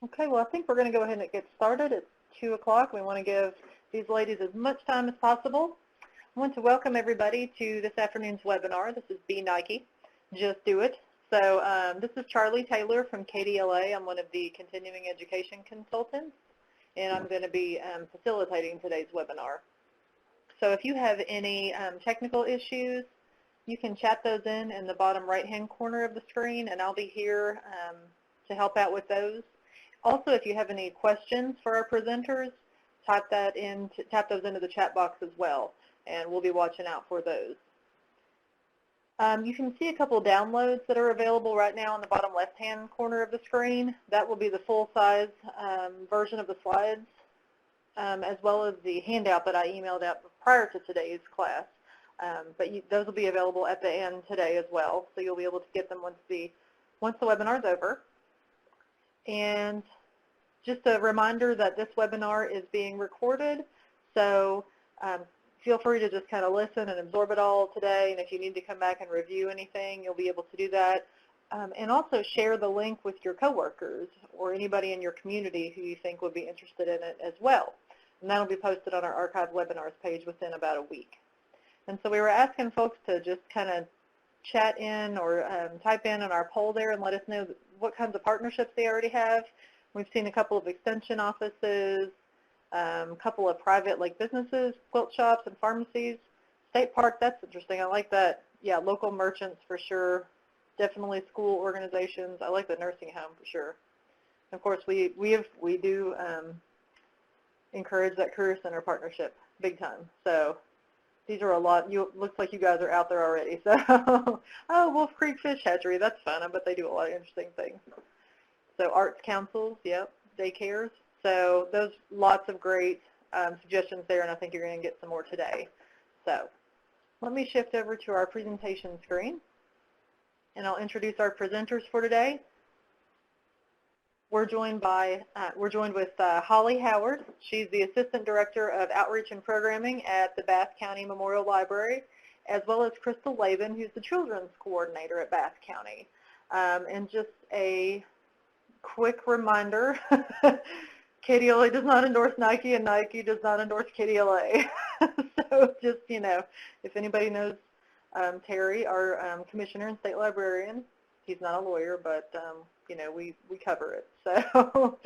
Okay, well, I think we're going to go ahead and get started. It's 2 o'clock. We want to give these ladies as much time as possible. I want to welcome everybody to this afternoon's webinar. This is Be Nike, Just Do It. So this is Charlie Taylor from KDLA. I'm one of the continuing education consultants, and I'm going to be facilitating today's webinar. So if you have any technical issues, you can chat those in the bottom right-hand corner of the screen, and I'll be here to help out with those. Also, if you have any questions for our presenters, tap those into the chat box as well, and we'll be watching out for those. You can see a couple of downloads that are available right now on the bottom left-hand corner of the screen. That will be the full-size version of the slides, as well as the handout that I emailed out prior to today's class. Those will be available at the end today as well, so you'll be able to get them once the webinar is over. And just a reminder that this webinar is being recorded, so feel free to just kind of listen and absorb it all today, and if you need to come back and review anything, you'll be able to do that. And also share the link with your coworkers or anybody in your community who you think would be interested in it as well. And that'll be posted on our archived webinars page within about a week. And so we were asking folks to just kind of chat in or type in on our poll there and let us know what kinds of partnerships they already have. We've seen a couple of extension offices, a couple of private businesses, quilt shops and pharmacies. State park, that's interesting. I like that. Yeah, local merchants for sure. Definitely school organizations. I like the nursing home for sure. And of course, we do encourage that career center partnership big time. So these are a lot. Looks like you guys are out there already. So, oh, Wolf Creek Fish Hatchery, that's fun. I bet they do a lot of interesting things. So arts councils, yep, daycares. So those lots of great suggestions there, and I think you're going to get some more today. So let me shift over to our presentation screen, and I'll introduce our presenters for today. We're joined with Holly Howard. She's the Assistant Director of Outreach and Programming at the Bath County Memorial Library, as well as Crystal Laban, who's the Children's Coordinator at Bath County. And just a quick reminder, KDLA does not endorse Nike, and Nike does not endorse KDLA. So just, if anybody knows Terry, our Commissioner and State Librarian, he's not a lawyer, but we cover it. So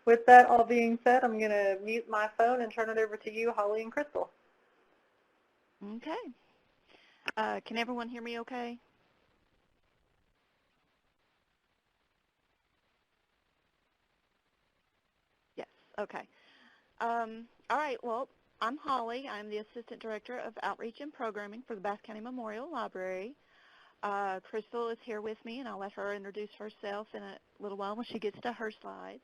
with that all being said, I'm going to mute my phone and turn it over to you, Holly and Crystal. Okay. Can everyone hear me okay? Yes, okay. All right, well, I'm Holly. I'm the Assistant Director of Outreach and Programming for the Bath County Memorial Library. Crystal is here with me, and I'll let her introduce herself in a little while when she gets to her slides.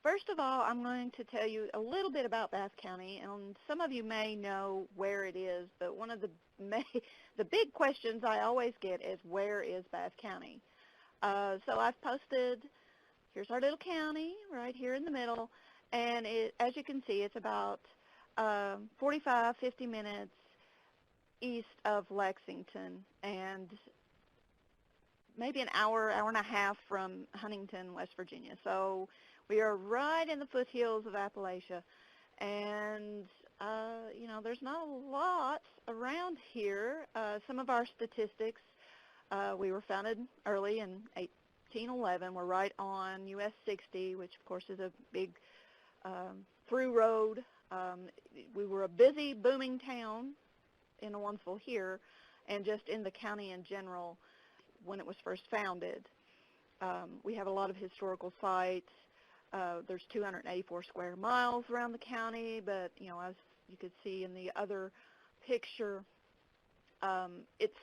First of all, I'm going to tell you a little bit about Bath County, and some of you may know where it is, but one of the big questions I always get is, where is Bath County? So I've posted, here's our little county right here in the middle, and as you can see, it's about 45, 50 minutes east of Lexington, and maybe an hour, hour and a half from Huntington, West Virginia. So we are right in the foothills of Appalachia, and there's not a lot around here. Some of our statistics, we were founded early in 1811. We're right on US 60, which of course is a big through road. We were a busy, booming town in Owensville here, and just in the county in general when it was first founded. We have a lot of historical sites. There's 284 square miles around the county, but as you could see in the other picture, it's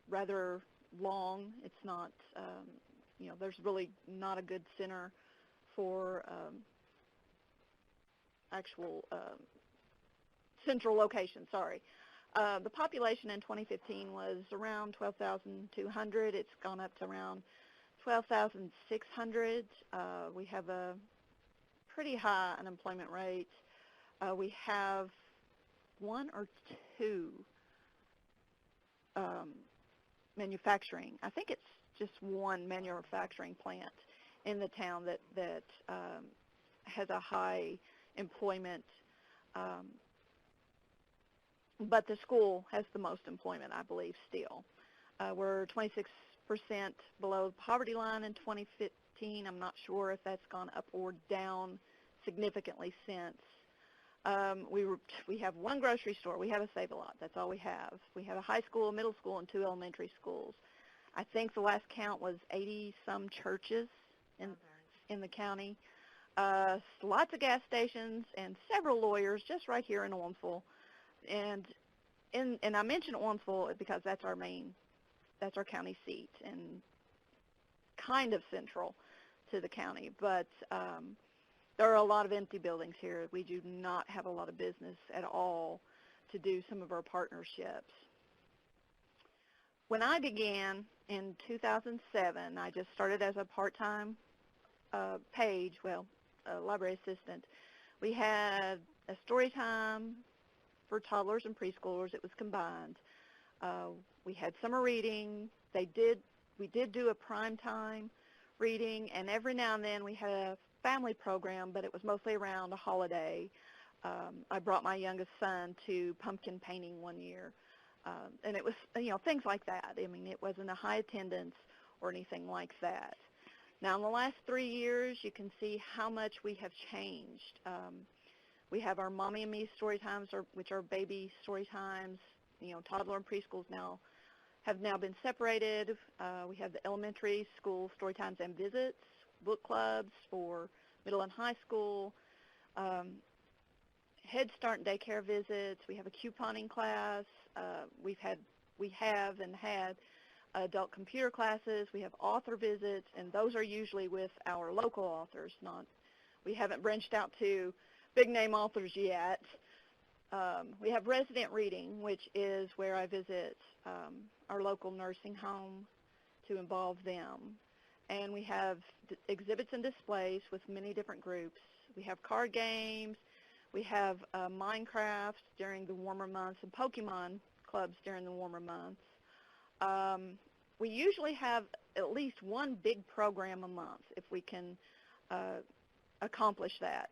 rather long. It's not, there's really not a good center for actual central location, sorry. The population in 2015 was around 12,200. It's gone up to around 12,600. We have a pretty high unemployment rate. We have one or two manufacturing. I think it's just one manufacturing plant in the town that has a high employment, but the school has the most employment, I believe, still. We're 26% below the poverty line in 2015. I'm not sure if that's gone up or down significantly since. We have one grocery store. We have a Save-A-Lot. That's all we have. We have a high school, a middle school, and 2 elementary schools. I think the last count was 80-some churches in the county. Lots of gas stations and several lawyers just right here in Ormsville. And I mention Ormsville because that's our county seat and kind of central to the county. But there are a lot of empty buildings here. We do not have a lot of business at all to do some of our partnerships. When I began in 2007, I just started as a part-time library assistant. We had a story time for toddlers and preschoolers. It was combined. We had summer reading. We did do a prime time reading, and every now and then we had a family program, but it was mostly around a holiday. I brought my youngest son to pumpkin painting one year, and it was, things like that. I mean, it wasn't a high attendance or anything like that. Now, in the last 3 years, you can see how much we have changed. We have our Mommy and Me story times, which are baby story times. Toddler and preschools have now been separated. We have the elementary school story times and visits, book clubs for middle and high school, Head Start and daycare visits. We have a couponing class. We have and had adult computer classes. We have author visits, and those are usually with our local authors. We haven't branched out to big name authors yet. We have resident reading, which is where I visit our local nursing home to involve them. And we have exhibits and displays with many different groups. We have card games. We have Minecraft during the warmer months and Pokemon clubs during the warmer months. We usually have at least one big program a month if we can accomplish that.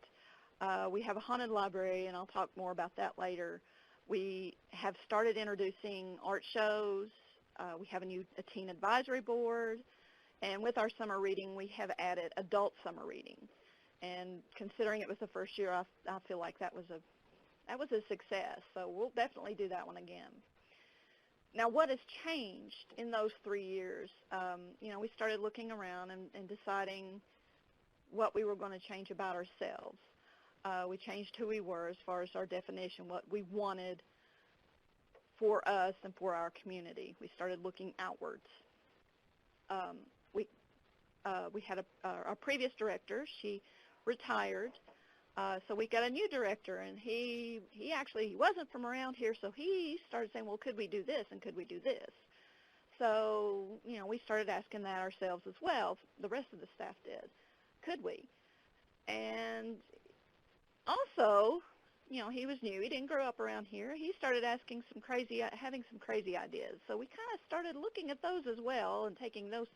We have a haunted library, and I'll talk more about that later. We have started introducing art shows. We have a teen advisory board. And with our summer reading, we have added adult summer reading. And considering it was the first year, I feel like that was a success. So we'll definitely do that one again. Now, what has changed in those 3 years? We started looking around and deciding what we were going to change about ourselves. We changed who we were as far as our definition, what we wanted for us and for our community. We started looking outwards. We had our previous director. She retired, so we got a new director, and he wasn't from around here, so he started saying, well, could we do this and could we do this? So, we started asking that ourselves as well. The rest of the staff did. Could we? And also, he was new. He didn't grow up around here. He started having some crazy ideas. So we kind of started looking at those as well and taking those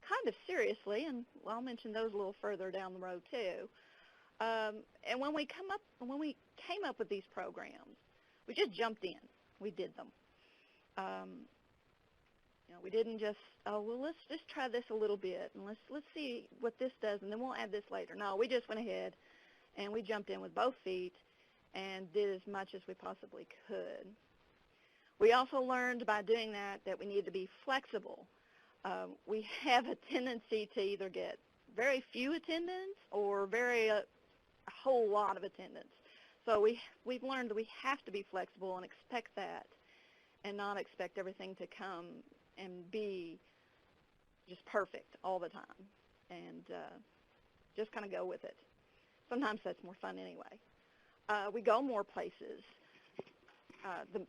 kind of seriously, and I'll mention those a little further down the road too. And when we came up with these programs, we just jumped in. We did them. We didn't just, let's just try this a little bit, and let's see what this does, and then we'll add this later. No, we just went ahead and we jumped in with both feet and did as much as we possibly could. We also learned by doing that we needed to be flexible. We have a tendency to either get very few attendance or a whole lot of attendance. So we've learned that we have to be flexible and expect that, and not expect everything to come and be just perfect all the time, and just kind of go with it. Sometimes that's more fun anyway. We go more places. The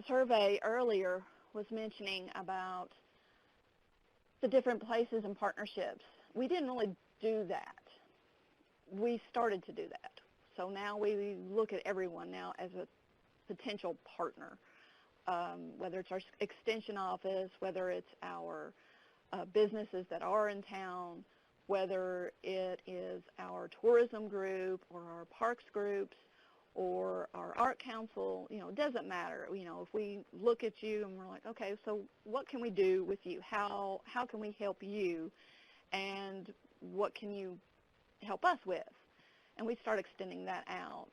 survey earlier was mentioning about the different places and partnerships. We didn't really do that. We started to do that. So now we look at everyone now as a potential partner, whether it's our extension office, whether it's our businesses that are in town, whether it is our tourism group or our parks groups or our art council, it doesn't matter. If we look at you and we're like, okay, so what can we do with you? How can we help you? And what can you help us with? And we start extending that out.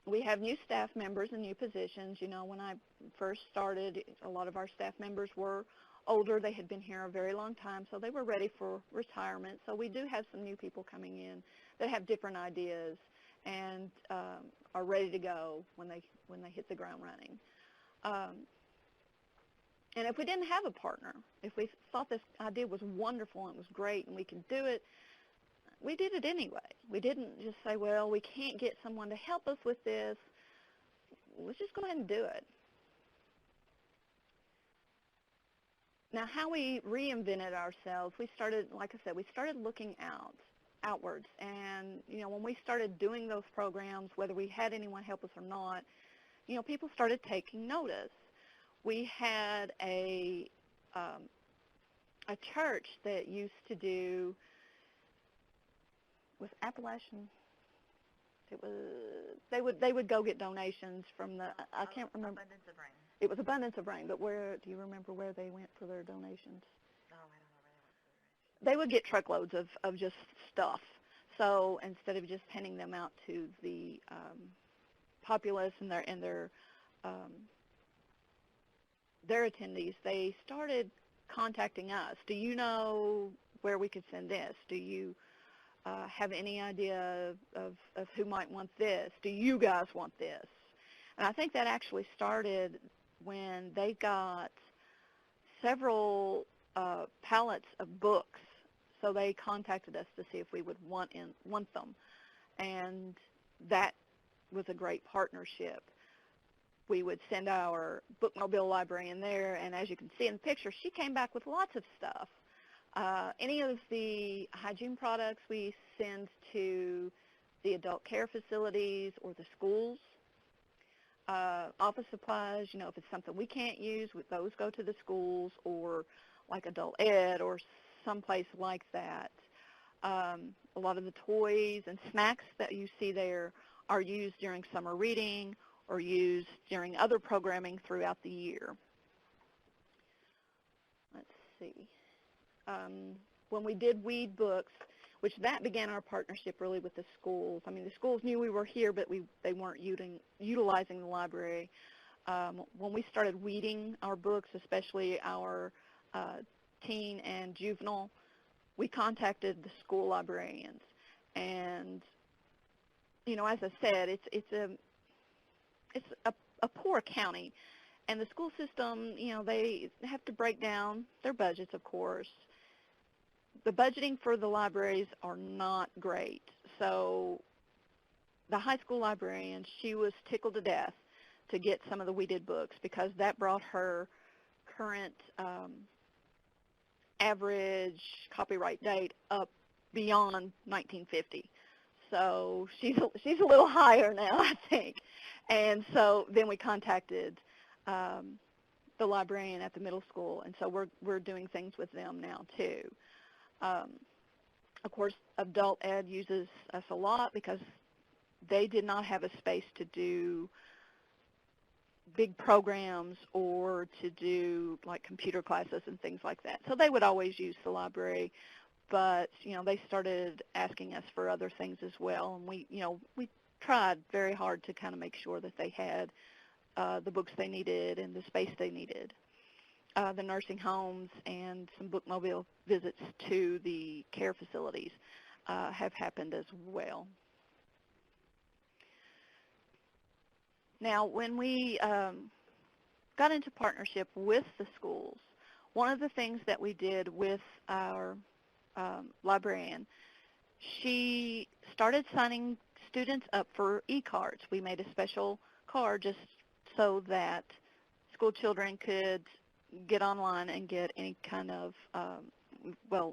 We have new staff members and new positions. When I first started, a lot of our staff members were older. They had been here a very long time, so they were ready for retirement. So we do have some new people coming in that have different ideas and are ready to go when they hit the ground running. And if we didn't have a partner, if we thought this idea was wonderful and it was great and we could do it, we did it anyway. We didn't just say, well, we can't get someone to help us with this. Let's just go ahead and do it. Now, how we reinvented ourselves, we started, like I said, we started looking outwards. And, when we started doing those programs, whether we had anyone help us or not, people started taking notice. We had a church that used to do with Appalachian. It was they would go get donations from the I can't remember. Abundance of Rain. It was Abundance of Rain, but where do you remember where they went for their donations? Oh, I don't know where they went for the They would get truckloads of just stuff. So instead of just handing them out to the populace and their attendees, they started contacting us. Do you know where we could send this? Do you have any idea of who might want this? Do you guys want this? And I think that actually started when they got several pallets of books. So they contacted us to see if we would want them. And that was a great partnership. We would send our bookmobile librarian there, and as you can see in the picture, she came back with lots of stuff. Any of the hygiene products we send to the adult care facilities or the schools. Office supplies, if it's something we can't use, those go to the schools or like adult ed or someplace like that. A lot of the toys and snacks that you see there are used during summer reading or used during other programming throughout the year. Let's see. When we did weed books, which that began our partnership really with the schools. I mean, the schools knew we were here, but they weren't utilizing the library. When we started weeding our books, especially our teen and juvenile, we contacted the school librarians. And, as I said, it's a poor county. And the school system, they have to break down their budgets, of course. The budgeting for the libraries are not great. So the high school librarian, she was tickled to death to get some of the weeded books because that brought her current average copyright date up beyond 1950. So she's a little higher now, I think. And so then we contacted the librarian at the middle school, and so we're doing things with them now too. Of course, adult ed uses us a lot because they did not have a space to do big programs or to do like computer classes and things like that. So they would always use the library, but they started asking us for other things as well, and we tried very hard to kind of make sure that they had the books they needed and the space they needed. The nursing homes and some bookmobile visits to the care facilities have happened as well. Now, when we got into partnership with the schools, one of the things that we did with our librarian, she started signing students up for e-cards. We made a special card just so that school children could get online and get any kind of,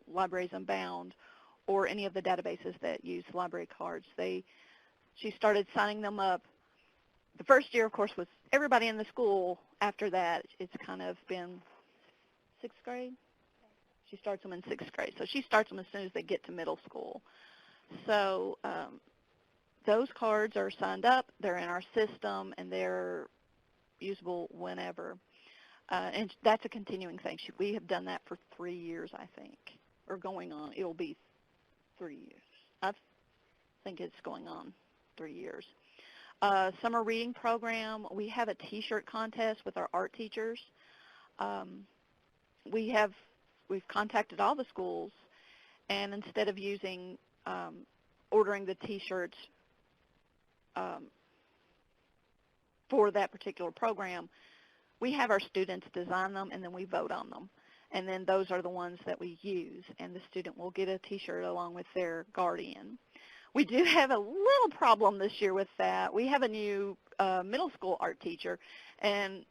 Libraries Unbound or any of the databases that use library cards. She started signing them up. The first year, of course, was everybody in the school. After that, it's kind of been 6th grade. She starts them in 6th grade. So she starts them as soon as they get to middle school. So those cards are signed up, they're in our system, and they're usable whenever. And that's a continuing thing. We have done that for 3 years, I think, or going on. It'll be 3 years. I think it's going on 3 years. Summer reading program, we have a T-shirt contest with our art teachers. We've contacted all the schools, and instead of using ordering the T-shirts for that particular program, we have our students design them, and then we vote on them. And then those are the ones that we use, and the student will get a T-shirt along with their guardian. We do have a little problem this year with that. We have a new middle school art teacher, and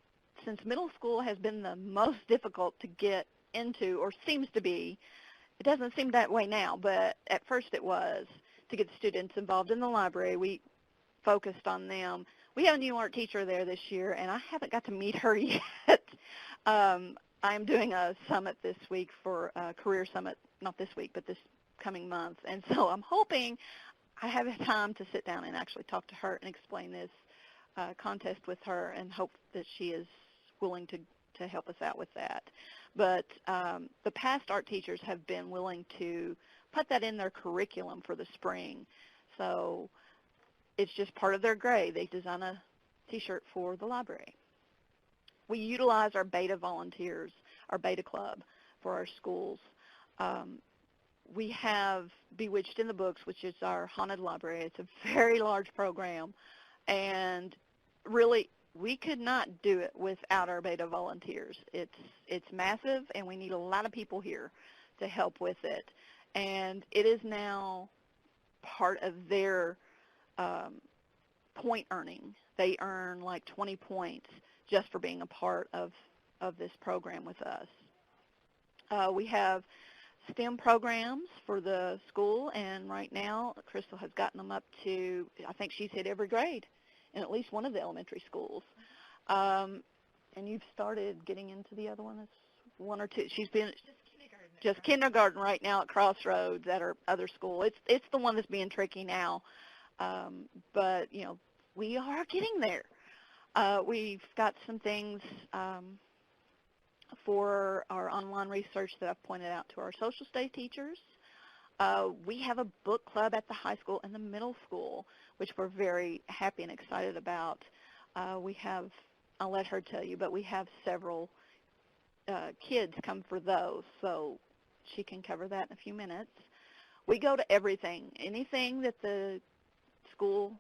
since middle school has been the most difficult to get into, or seems to be, it doesn't seem that way now, but at first it was, to get students involved in the library. We focused on them. We have a new art teacher there this year, and I haven't got to meet her yet. I'm doing a summit this week for a career summit, not this week, but this coming month. And so I'm hoping I have time to sit down and actually talk to her and explain this contest with her, and hope that she is willing to help us out with that. But the past art teachers have been willing to put that in their curriculum for the spring. So it's just part of their grade. They design a T-shirt for the library. We utilize our beta volunteers, our beta club, for our schools. We have Bewitched in the Books, which is our haunted library. It's a very large program, and really we could not do it without our beta volunteers. It's massive, and we need a lot of people here to help with it. And it is now part of their point earning. They earn like 20 points just for being a part of this program with us. We have STEM programs for the school, and right now Crystal has gotten them up to, I think she's hit every grade in at least one of the elementary schools. And you've started getting into the other one? That's one or two. She's been just kindergarten right now at Crossroads at her other school. It's the one that's being tricky now. But, you know, we are getting there. We've got some things for our online research that I've pointed out to our social studies teachers. We have a book club at the high school and the middle school, which we're very happy and excited about. We have, I'll let her tell you, but we have several kids come for those, so she can cover that in a few minutes. We go to everything, anything that the school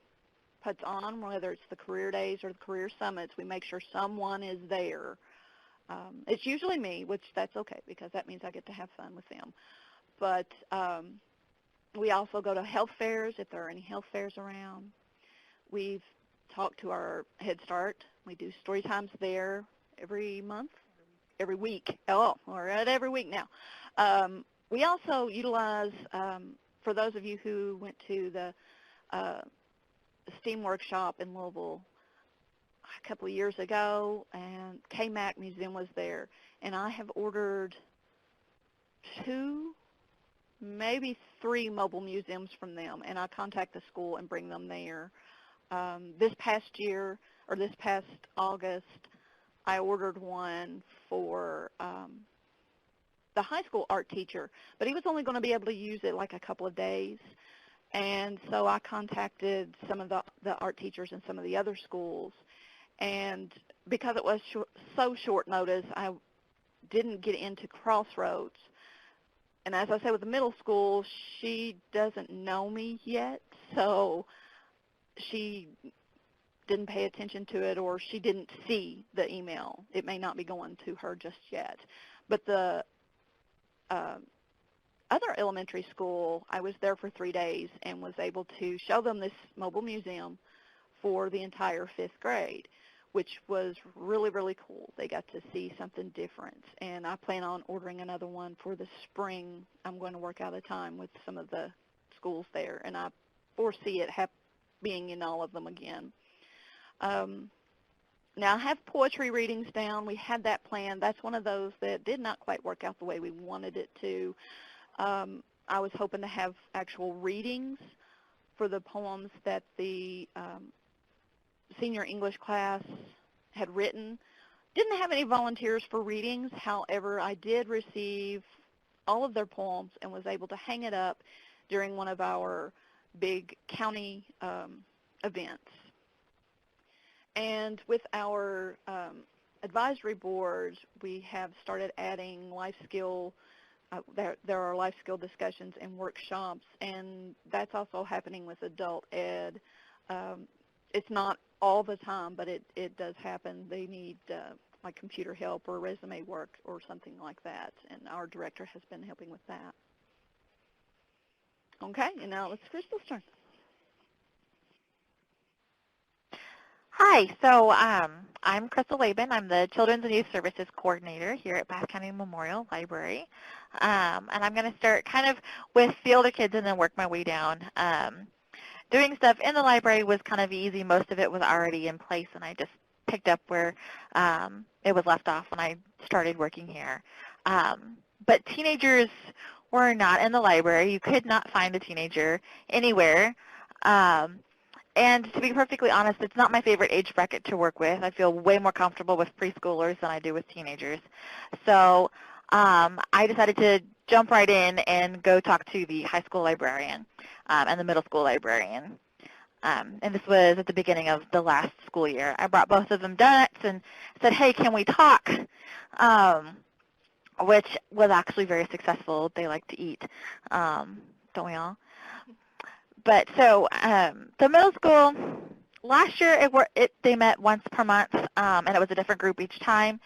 puts on, whether it's the career days or the career summits, we make sure someone is there. It's usually me, which that's okay because that means I get to have fun with them. But we also go to health fairs if there are any health fairs around. We've talked to our Head Start. We do story times there every month, every week. Oh, we're at every week now. We also utilize, for those of you who went to the STEAM workshop in Louisville a couple of years ago, and KMAC Museum was there, and I have ordered 2, maybe 3 mobile museums from them, and I contact the school and bring them there. This past year, or this past August, I ordered one for the high school art teacher, but he was only going to be able to use it like a couple of days. And so I contacted some of the art teachers in some of the other schools. And because it was so short notice, I didn't get into Crossroads. And as I said with the middle school, she doesn't know me yet, so she didn't pay attention to it, or she didn't see the email. It may not be going to her just yet. But the other elementary school, I was there for 3 days and was able to show them this mobile museum for the entire 5th grade, which was really, really cool. They got to see something different. And I plan on ordering another one for the spring. I'm going to work out a time with some of the schools there, and I foresee it being in all of them again. now I have poetry readings down. We had that planned. That's one of those that did not quite work out the way we wanted it to. I was hoping to have actual readings for the poems that the senior English class had written. Didn't have any volunteers for readings. However, I did receive all of their poems and was able to hang it up during one of our big county events. And with our advisory board, we have started adding life skill. There are life skill discussions and workshops, and that's also happening with adult ed. It's not all the time, but it does happen. They need like computer help or resume work or something like that, and our director has been helping with that. Okay, and now it's Crystal's turn. Hi, so I'm Crystal Laban. I'm the Children's and Youth Services Coordinator here at Bath County Memorial Library. And I'm going to start kind of with the older kids and then work my way down. Doing stuff in the library was kind of easy. Most of it was already in place, and I just picked up where it was left off when I started working here. But teenagers were not in the library. You could not find a teenager anywhere. And to be perfectly honest, it's not my favorite age bracket to work with. I feel way more comfortable with preschoolers than I do with teenagers. So I decided to jump right in and go talk to the high school librarian and the middle school librarian. And this was at the beginning of the last school year. I brought both of them donuts and said, hey, can we talk? Which was actually very successful. They like to eat, don't we all? But so the middle school, last year they met once per month, and it was a different group each time.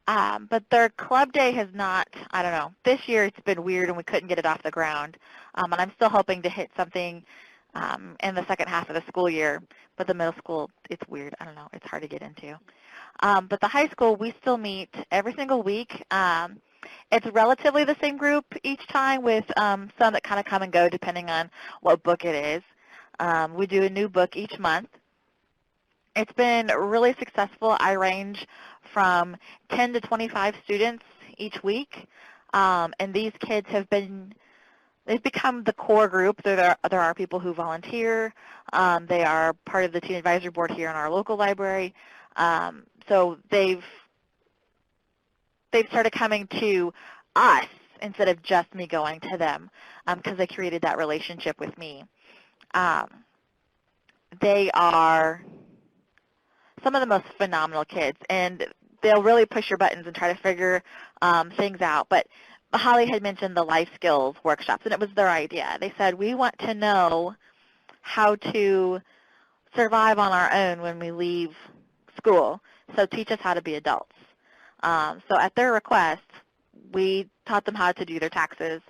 But their club day has not, I don't know, this year it's been weird and we couldn't get it off the ground. And I'm still hoping to hit something in the second half of the school year. But the middle school, it's weird. I don't know. It's hard to get into. But the high school, we still meet every single week. It's relatively the same group each time with some that kind of come and go depending on what book it is. We do a new book each month. It's been really successful. I range from 10 to 25 students each week, and these kids they've become the core group. There are people who volunteer. They are part of the teen advisory board here in our local library. So they've started coming to us instead of just me going to them because they created that relationship with me. They are some of the most phenomenal kids, and they'll really push your buttons and try to figure things out. But Holly had mentioned the life skills workshops, and it was their idea. They said, we want to know how to survive on our own when we leave school, so teach us how to be adults. So at their request, we taught them how to do their taxes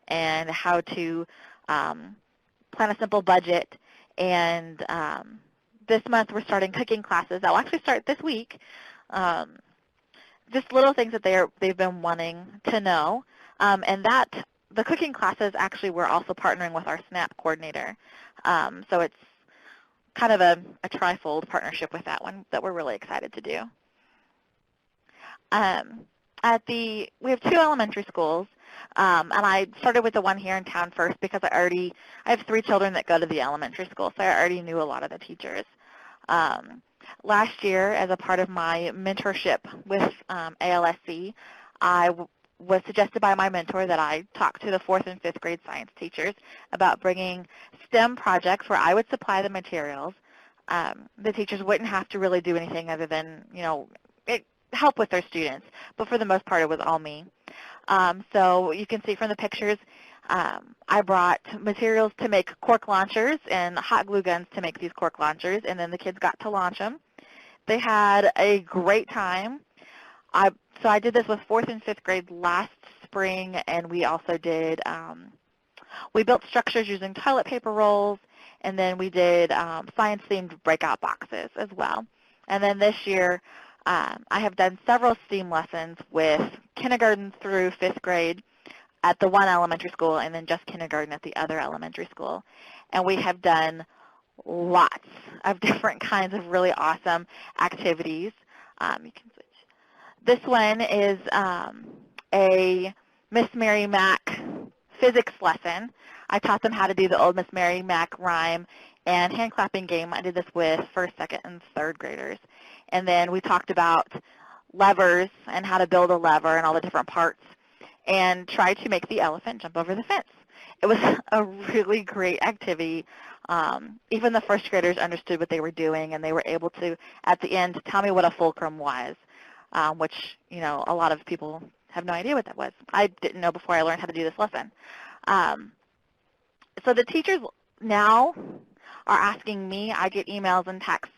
and how to plan a simple budget. And this month we're starting cooking classes. That will actually start this week. Just little things that they've been wanting to know. And that the cooking classes, actually, we're also partnering with our SNAP coordinator. So it's kind of a trifold partnership with that one that we're really excited to do. We have 2 elementary schools, and I started with the one here in town first because I have 3 children that go to the elementary school, so I already knew a lot of the teachers. Last year, as a part of my mentorship with ALSC, I was suggested by my mentor that I talk to the 4th and 5th grade science teachers about bringing STEM projects where I would supply the materials. The teachers wouldn't have to really do anything other than, help with their students, but for the most part it was all me. So you can see from the pictures, I brought materials to make cork launchers and hot glue guns to make these cork launchers, and then the kids got to launch them. They had a great time. So I did this with 4th and 5th grade last spring, and we also did, we built structures using toilet paper rolls, and then we did science-themed breakout boxes as well. And then this year, I have done several STEAM lessons with kindergarten through 5th grade at the one elementary school and then just kindergarten at the other elementary school. And we have done lots of different kinds of really awesome activities. You can switch. This one is a Miss Mary Mac physics lesson. I taught them how to do the old Miss Mary Mac rhyme and hand clapping game. I did this with first, second, and third graders. And then we talked about levers and how to build a lever and all the different parts and tried to make the elephant jump over the fence. It was a really great activity. Even the first graders understood what they were doing, and they were able to, at the end, tell me what a fulcrum was, which, you know, a lot of people have no idea what that was. I didn't know before I learned how to do this lesson. So the teachers now are asking me. I get emails and texts,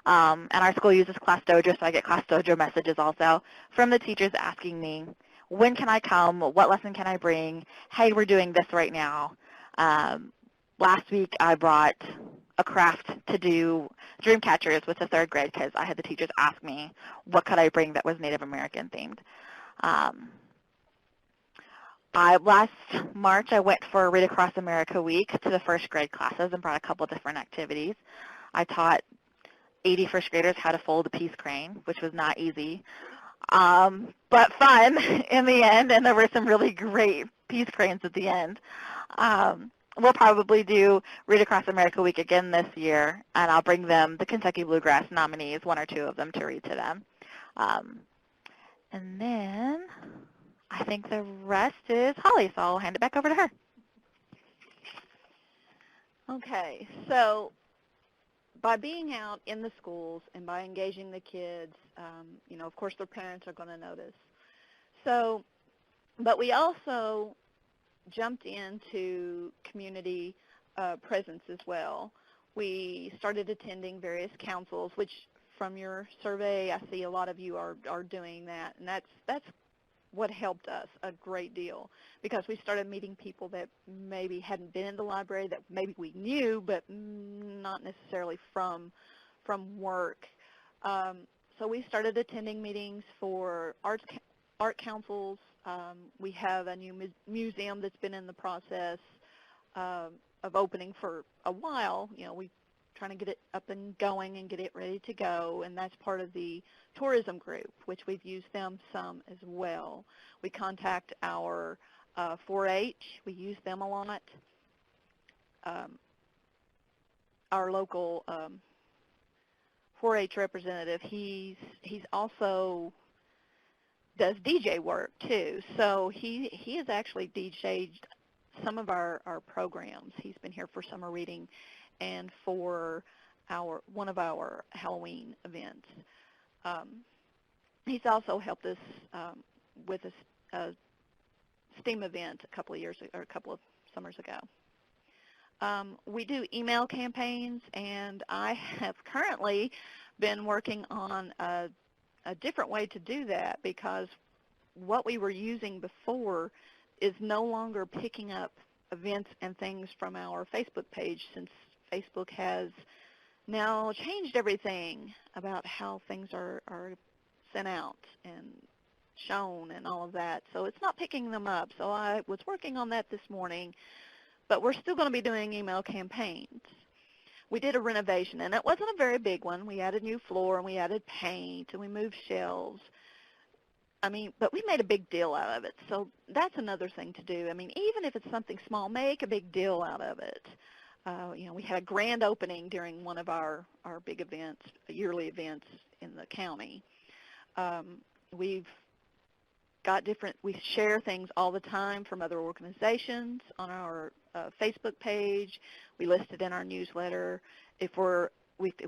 and our school uses Class Dojo, so I get Class Dojo messages also from the teachers asking me, when can I come? What lesson can I bring? Hey, we're doing this right now. Last week I brought a craft to do dream catchers with the third grade because I had the teachers ask me what could I bring that was Native American themed. Last March I went for Read Across America Week to the first grade classes and brought a couple different activities. I taught 80 first graders how to fold a peace crane, which was not easy, but fun in the end, and there were some really great peace cranes at the end. We'll probably do Read Across America Week again this year, and I'll bring them the Kentucky Bluegrass nominees, one or two of them, to read to them. And then I think the rest is Holly, so I'll hand it back over to her. Okay, so by being out in the schools and by engaging the kids, you know, of course their parents are going to notice. So, but we also jumped into community presence as well. We started attending various councils, which from your survey, I see a lot of you are doing that, and that's what helped us a great deal, because we started meeting people that maybe hadn't been in the library, that maybe we knew, but not necessarily from work. So we started attending meetings for art councils. We have a new museum that's been in the process of opening for a while. You know, we're trying to get it up and going and get it ready to go, and that's part of the tourism group, which we've used them some as well. We contact our 4-H. We use them a lot. Our local 4-H representative, he's also does DJ work too. So he has actually DJ'd some of our programs. He's been here for summer reading and for one of our Halloween events. He's also helped us with a STEAM event a couple of summers ago. We do email campaigns, and I have currently been working on a different way to do that, because what we were using before is no longer picking up events and things from our Facebook page, since Facebook has now changed everything about how things are sent out and shown and all of that. So it's not picking them up. So I was working on that this morning, but we're still going to be doing email campaigns. We did a renovation, and it wasn't a very big one. We added new floor, and we added paint, and we moved shelves. I mean, but we made a big deal out of it. So that's another thing to do. I mean, even if it's something small, make a big deal out of it. You know, we had a grand opening during one of our big events, yearly events in the county. We've got we share things all the time from other organizations on our Facebook page. We list it in our newsletter. If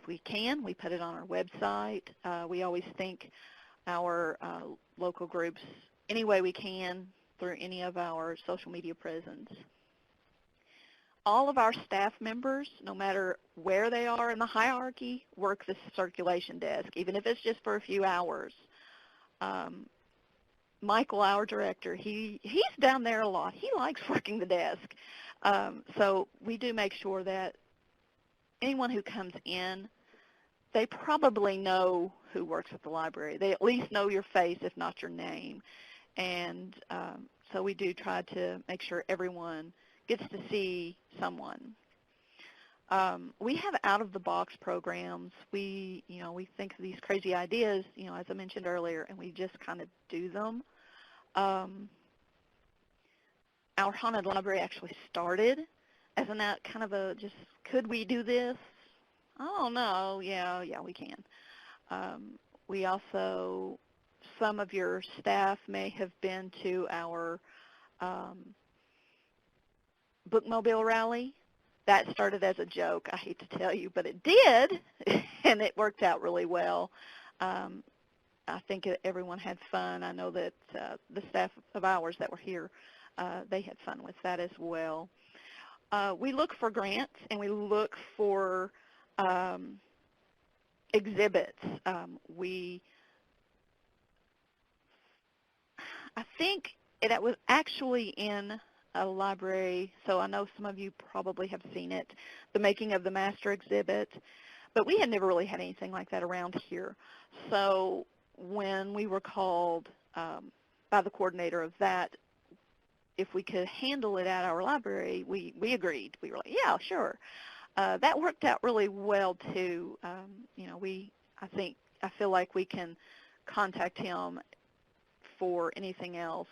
we can, we put it on our website. We always think our local groups any way we can through any of our social media presence. All of our staff members, no matter where they are in the hierarchy, work the circulation desk, even if it's just for a few hours. Michael, our director, he's down there a lot. He likes working the desk. So we do make sure that anyone who comes in, they probably know who works at the library. They at least know your face, if not your name. And so we do try to make sure everyone gets to see someone. We have out-of-the-box programs. We think of these crazy ideas, as I mentioned earlier, and we just kind of do them. Our haunted library actually started as kind of a just, could we do this? Oh, no, yeah, we can. We also, some of your staff may have been to our bookmobile rally. That started as a joke, I hate to tell you, but it did, and it worked out really well. I think everyone had fun. I know that the staff of ours that were here, they had fun with that as well. We look for grants, and we look for exhibits. I think that was actually in a library, so I know some of you probably have seen it, the Making of the Master exhibit, but we had never really had anything like that around here. So when we were called by the coordinator of that, if we could handle it at our library, we agreed. We were like, yeah, sure. That worked out really well too. I feel like we can contact him for anything else,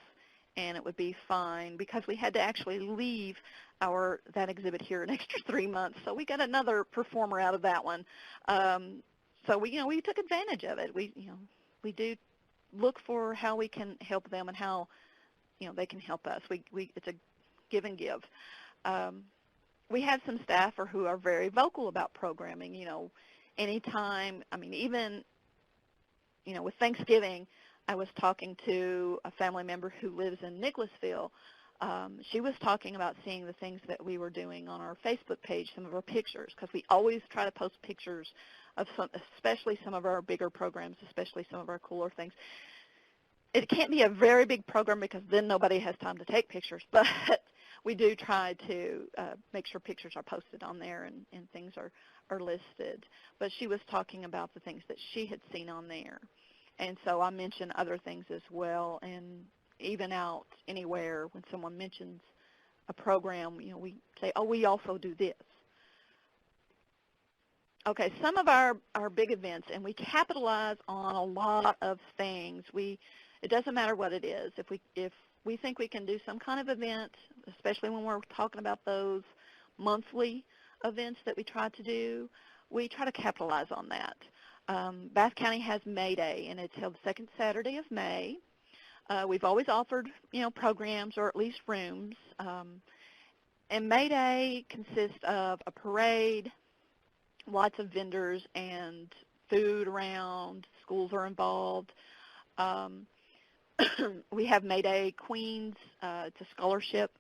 and it would be fine, because we had to actually leave that exhibit here an extra 3 months, so we got another performer out of that one. So we took advantage of it. We do look for how we can help them and how they can help us. It's a give and give. We have some staff who are very vocal about programming. Anytime, even with Thanksgiving, I was talking to a family member who lives in Nicholasville. She was talking about seeing the things that we were doing on our Facebook page, some of our pictures, because we always try to post pictures of especially some of our bigger programs, especially some of our cooler things. It can't be a very big program because then nobody has time to take pictures, but we do try to make sure pictures are posted on there and things are listed. But she was talking about the things that she had seen on there. And so I mention other things as well, and even out anywhere when someone mentions a program, we say, oh, we also do this. Okay, some of our big events, and we capitalize on a lot of things. It doesn't matter what it is. If we think we can do some kind of event, especially when we're talking about those monthly events that we try to do, we try to capitalize on that. Bath County has May Day, and it's held the second Saturday of May. We've always offered, programs or at least rooms. And May Day consists of a parade, lots of vendors and food around. Schools are involved. We have May Day Queens. It's a scholarship.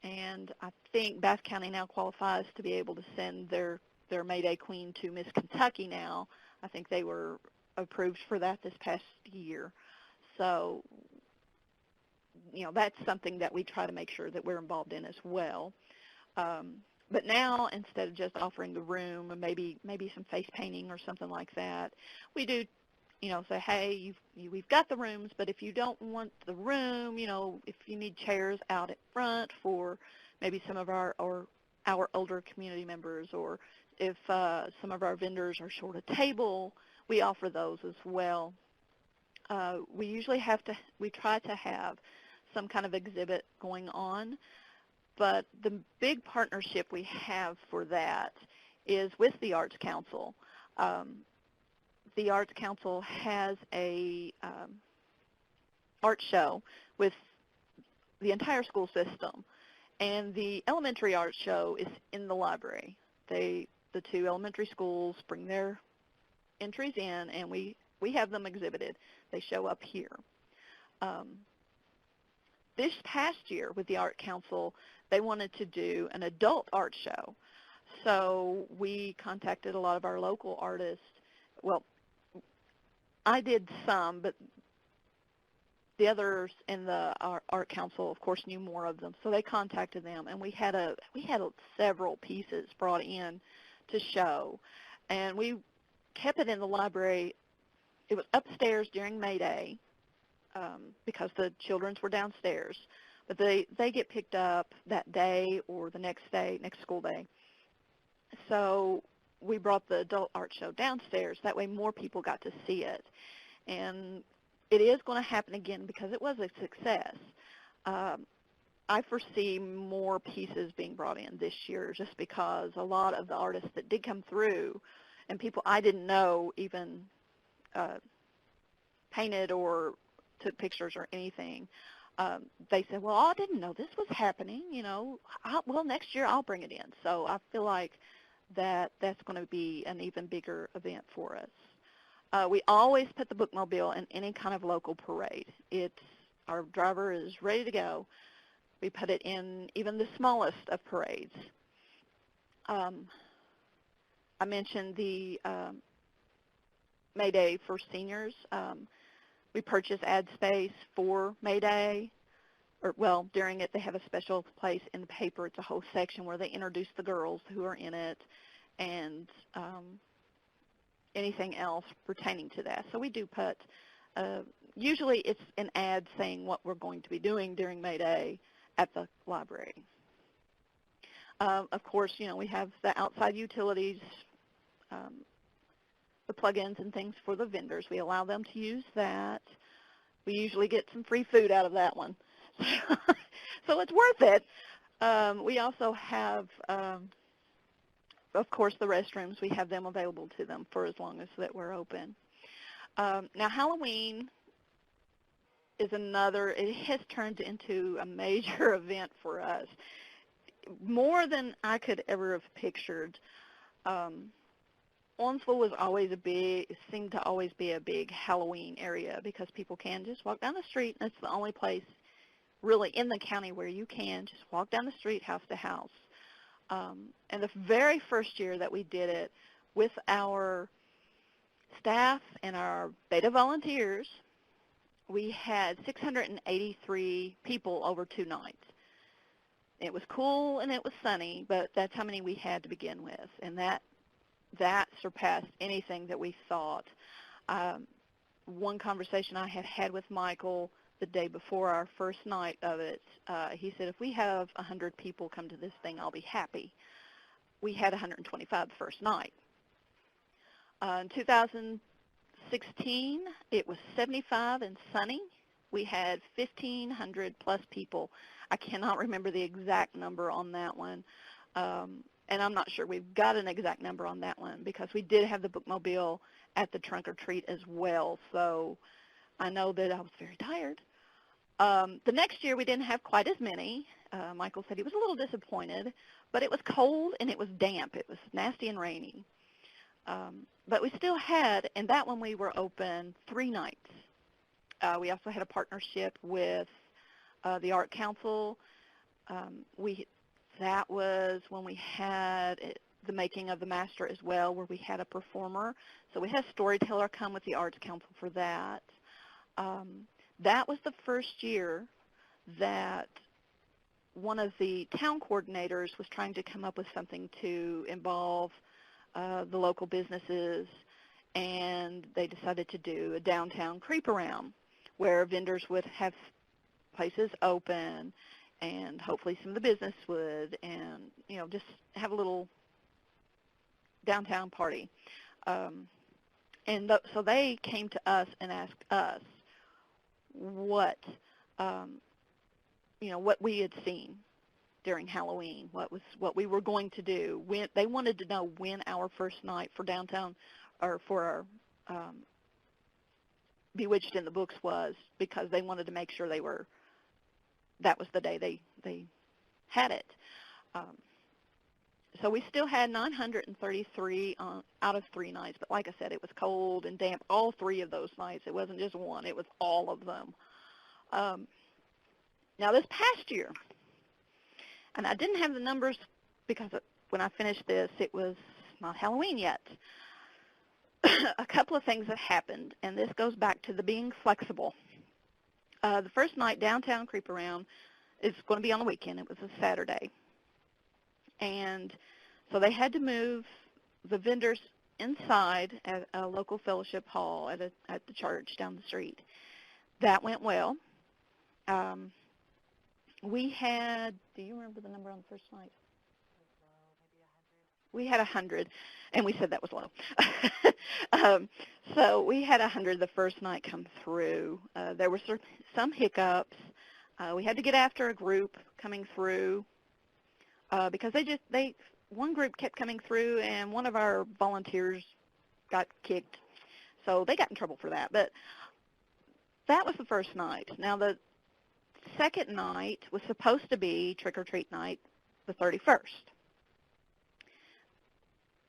And I think Bath County now qualifies to be able to send their May Day Queen to Miss Kentucky now. I think they were approved for that this past year. So, that's something that we try to make sure that we're involved in as well. But now, instead of just offering the room and maybe some face painting or something like that, we do, say, hey, we've got the rooms, but if you don't want the room, if you need chairs out at front for maybe some of our older community members, or if some of our vendors are short a table, we offer those as well. We try to have some kind of exhibit going on, but the big partnership we have for that is with the Arts Council. The Arts Council has a art show with the entire school system, and the elementary art show is in the library. The two elementary schools bring their entries in, and we have them exhibited. They show up here. This past year with the Art Council, they wanted to do an adult art show. So we contacted a lot of our local artists. Well, I did some, but the others in the Art Council, of course, knew more of them. So they contacted them, and we had several pieces brought in to show. And we kept it in the library. It was upstairs during May Day because the children's were downstairs. But they get picked up that day or the next day, next school day. So we brought the adult art show downstairs. That way more people got to see it. And it is going to happen again because it was a success. I foresee more pieces being brought in this year just because a lot of the artists that did come through and people I didn't know even painted or took pictures or anything, they said, well, I didn't know this was happening. Well, next year I'll bring it in. So I feel like that's going to be an even bigger event for us. We always put the bookmobile in any kind of local parade. Our driver is ready to go. We put it in even the smallest of parades. I mentioned the May Day for seniors. We purchased ad space for May Day. During it, they have a special place in the paper. It's a whole section where they introduce the girls who are in it and anything else pertaining to that. So we do put, usually it's an ad saying what we're going to be doing during May Day at the library. Of course, we have the outside utilities, the plug-ins and things for the vendors. We allow them to use that. We usually get some free food out of that one. So it's worth it. We also have, of course, the restrooms. We have them available to them for as long as that we're open. Now, Halloween is it has turned into a major event for us, more than I could ever have pictured. Owensville was seemed to always be a big Halloween area because people can just walk down the street, and it's the only place really in the county where you can just walk down the street house to house. And the very first year that we did it with our staff and our beta volunteers, we had 683 people over 2 nights. It was cool and it was sunny, but that's how many we had to begin with, and that surpassed anything that we thought. One conversation I had with Michael the day before our first night of it, he said, if we have 100 people come to this thing, I'll be happy. We had 125 the first night. In 2016, it was 75 and sunny. We had 1,500 plus people. I cannot remember the exact number on that one. And I'm not sure we've got an exact number on that one because we did have the bookmobile at the trunk or treat as well. So I know that I was very tired. The next year we didn't have quite as many. Michael said he was a little disappointed, but it was cold and it was damp. It was nasty and rainy. But we still had, and that one we were open 3 nights. We also had a partnership with the Art Council. That was when we had the making of the master as well, where we had a performer. So we had a storyteller come with the Arts Council for that. That was the first year that one of the town coordinators was trying to come up with something to involve the local businesses, and they decided to do a downtown creep around where vendors would have places open and hopefully some of the business would, and just have a little downtown party. So they came to us and asked us what we had seen during Halloween, what we were going to do. They wanted to know when our first night for downtown or for our Bewitched in the Books was, because they wanted to make sure that was the day they had it. So we still had 933 out of 3 nights, but like I said, it was cold and damp all 3 of those nights. It wasn't just one, it was all of them. Now this past year, and I didn't have the numbers because when I finished this, it was not Halloween yet. A couple of things that happened, and this goes back to the being flexible. The first night, Downtown Creep Around, is going to be on the weekend. It was a Saturday. And so they had to move the vendors inside at a local fellowship hall at the church down the street. That went well. We had, do you remember the number on the first night? we had 100, and we said that was low. So we had 100 the first night come through. There were some hiccups. We had to get after a group coming through because one group kept coming through, and one of our volunteers got kicked. So they got in trouble for that. But that was the first night. Now, the second night was supposed to be trick-or-treat night, the 31st.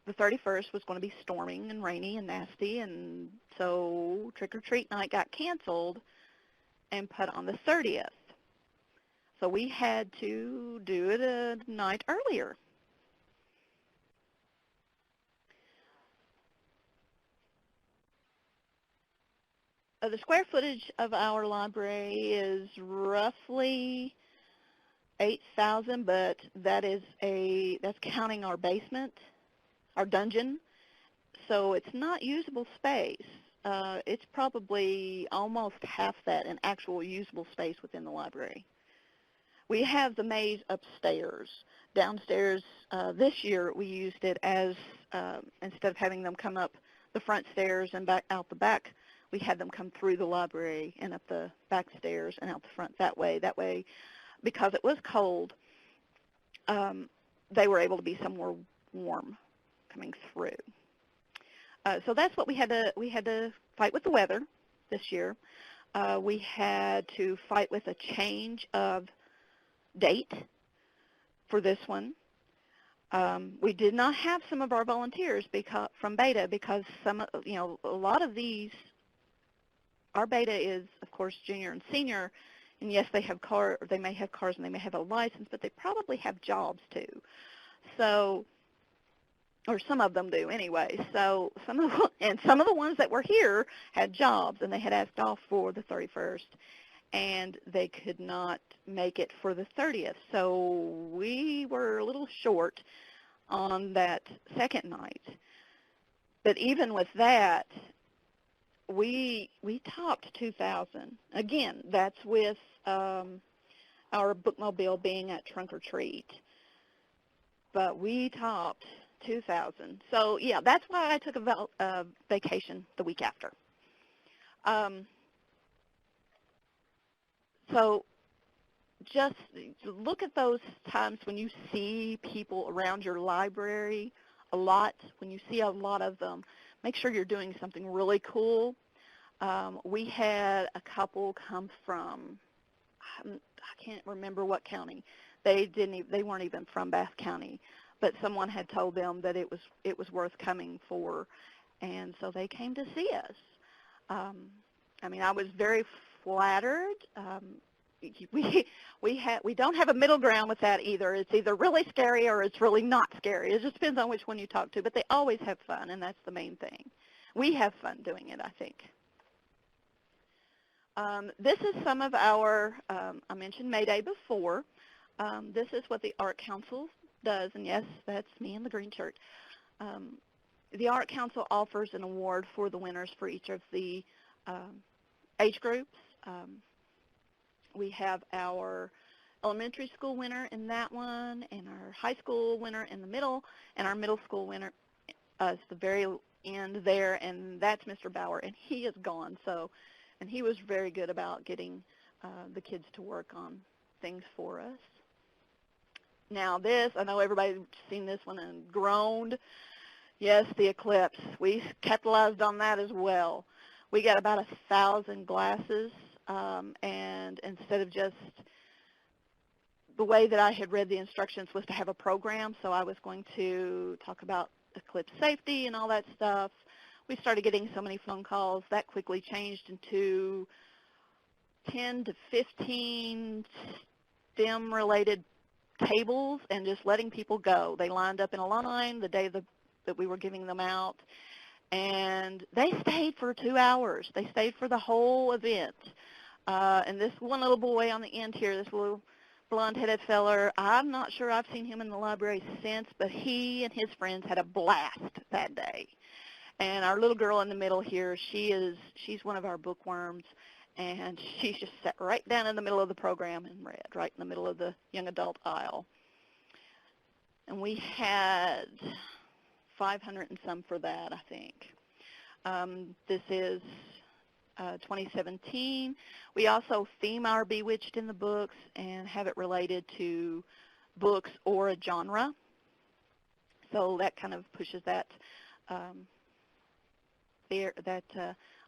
The 31st was going to be storming and rainy and nasty, and so trick-or-treat night got canceled and put on the 30th. So we had to do it a night earlier. The square footage of our library is roughly 8,000, but that's counting our basement, our dungeon, so it's not usable space. It's probably almost half that in actual usable space within the library. We have the maze upstairs. Downstairs, this year we used it as, instead of having them come up the front stairs and back out the back, we had them come through the library and up the back stairs and out the front that way. That way, because it was cold, they were able to be somewhere warm coming through. So that's what we had to fight with the weather this year. We had to fight with a change of date for this one. We did not have some of our volunteers from Beta because a lot of these, our Beta is, of course, junior and senior, and yes, they may have cars and they may have a license, but they probably have jobs too. So, or some of them do anyway. So some of the ones that were here had jobs, and they had asked off for the 31st, and they could not make it for the 30th. So we were a little short on that second night. But even with that, we topped 2,000. Again, that's with our bookmobile being at Trunk or Treat. But we topped 2,000. So, yeah, that's why I took a vacation the week after. So just look at those times when you see people around your library a lot. When you see a lot of them, make sure you're doing something really cool. We had a couple come from, I can't remember what county. They weren't even from Bath County, but someone had told them that it was worth coming for, and so they came to see us. I mean, I was very flattered. We don't have a middle ground with that either. It's either really scary or it's really not scary. It just depends on which one you talk to, but they always have fun, and that's the main thing. We have fun doing it, I think. This is some of our, I mentioned May Day before. This is what the Art Council does, and yes, that's me in the green shirt. The Art Council offers an award for the winners for each of the age groups. We have our elementary school winner in that one, and our high school winner in the middle, and our middle school winner is the very end there, and that's Mr. Bauer, and he is gone. So, and he was very good about getting the kids to work on things for us. Now this, I know everybody's seen this one and groaned. Yes, the eclipse. We capitalized on that as well. We got about 1,000 glasses, and instead of just the way that I had read the instructions was to have a program, so I was going to talk about eclipse safety and all that stuff. We started getting so many phone calls, that quickly changed into 10 to 15 STEM-related tables and just letting people go. They lined up in a line the day that we were giving them out, and they stayed for 2 hours. They stayed for the whole event. And this one little boy on the end here, this little blonde-headed feller, I'm not sure I've seen him in the library since, but he and his friends had a blast that day. And our little girl in the middle here, she's one of our bookworms, and she just sat right down in the middle of the program and read, right in the middle of the young adult aisle. and we had 500 and some for that, I think. This is 2017. We also theme our Bewitched in the books and have it related to books or a genre. So that kind of pushes that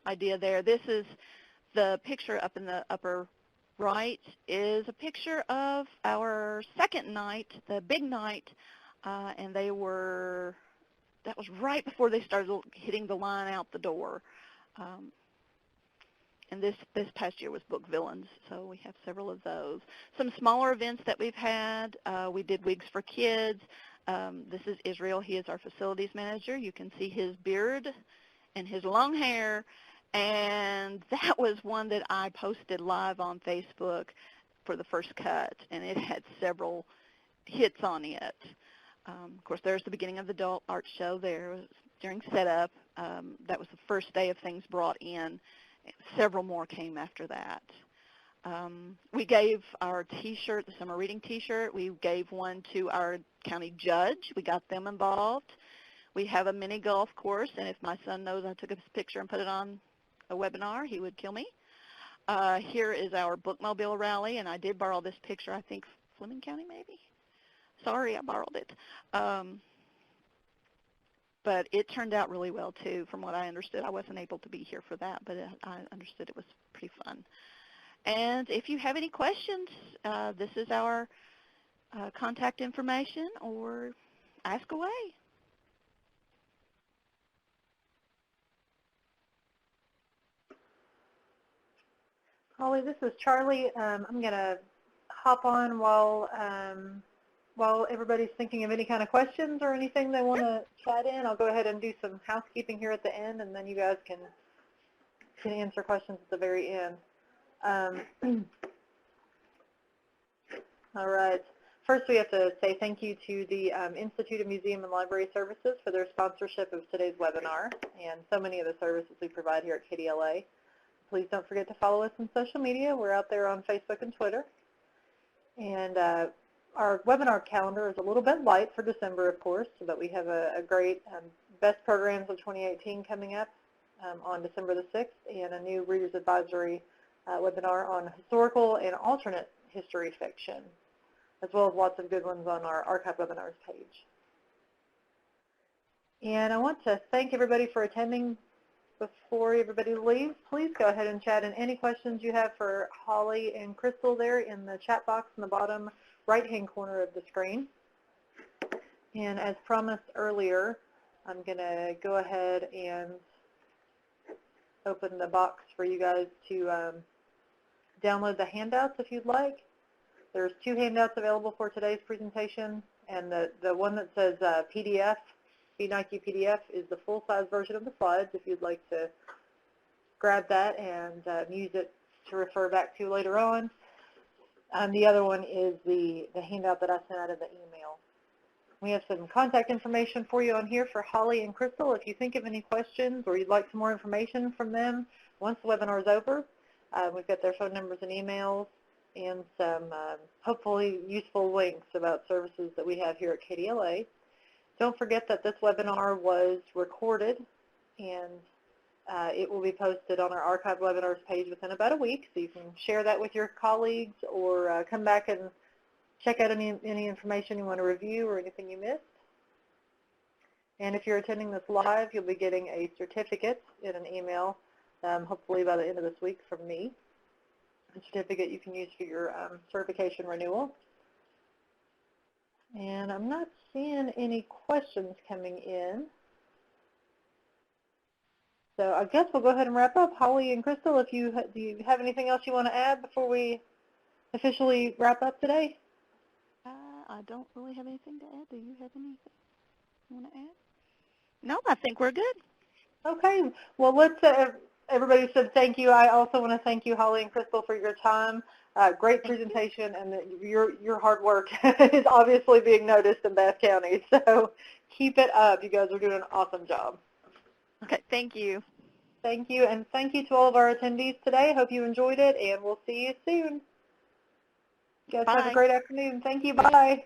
idea there. This is the picture up in the upper right is a picture of our second night, the big night, and that was right before they started hitting the line out the door. And this past year was Book Villains, so we have several of those. Some smaller events that we've had, we did Wigs for Kids. This is Israel. He is our facilities manager. You can see his beard and his long hair, and that was one that I posted live on Facebook for the first cut, and it had several hits on it. Of course, there's the beginning of the adult art show there during setup. That was the first day of things brought in. Several more came after that. We gave our T-shirt, the summer reading T-shirt, we gave one to our county judge. We got them involved. We have a mini golf course, and if my son knows I took a picture and put it on a webinar, he would kill me. Here is our bookmobile rally, and I did borrow this picture, I think Fleming County maybe? Sorry, I borrowed it. But it turned out really well, too, from what I understood. I wasn't able to be here for that, but I understood it was pretty fun. And if you have any questions, this is our contact information, or ask away. Holly, this is Charlie. I'm going to hop on while everybody's thinking of any kind of questions or anything they want to chat in. I'll go ahead and do some housekeeping here at the end, and then you guys can answer questions at the very end. All right. First, we have to say thank you to the Institute of Museum and Library Services for their sponsorship of today's webinar and so many of the services we provide here at KDLA. Please don't forget to follow us on social media. We're out there on Facebook and Twitter. And our webinar calendar is a little bit light for December, of course, but we have a great Best Programs of 2018 coming up on December the 6th, and a new Reader's Advisory webinar on historical and alternate history fiction, as well as lots of good ones on our archive webinars page. And I want to thank everybody for attending. Before everybody leaves, please go ahead and chat in any questions you have for Holly and Crystal there in the chat box in the bottom right-hand corner of the screen. And as promised earlier, I'm going to go ahead and open the box for you guys to download the handouts if you'd like. There's 2 handouts available for today's presentation, and the one that says PDF, Nike PDF, is the full-size version of the slides if you'd like to grab that and use it to refer back to later on. The other one is the handout that I sent out in the email. We have some contact information for you on here for Holly and Crystal. If you think of any questions or you'd like some more information from them once the webinar is over, we've got their phone numbers and emails and some hopefully useful links about services that we have here at KDLA. Don't forget that this webinar was recorded, and it will be posted on our archive webinars page within about a week, so you can share that with your colleagues or come back and check out any information you want to review or anything you missed. And if you're attending this live, you'll be getting a certificate in an email, hopefully by the end of this week from me, a certificate you can use for your certification renewal. And I'm not seeing any questions coming in. So I guess we'll go ahead and wrap up. Holly and Crystal, do you have anything else you want to add before we officially wrap up today? I don't really have anything to add. Do you have anything you want to add? No, I think we're good. Okay. Well, everybody said thank you. I also want to thank you, Holly and Crystal, for your time. Great presentation, and your hard work is obviously being noticed in Bath County. So keep it up. You guys are doing an awesome job. Okay, thank you. Thank you, and thank you to all of our attendees today. Hope you enjoyed it, and we'll see you soon. You guys have a great afternoon. Thank you. Bye.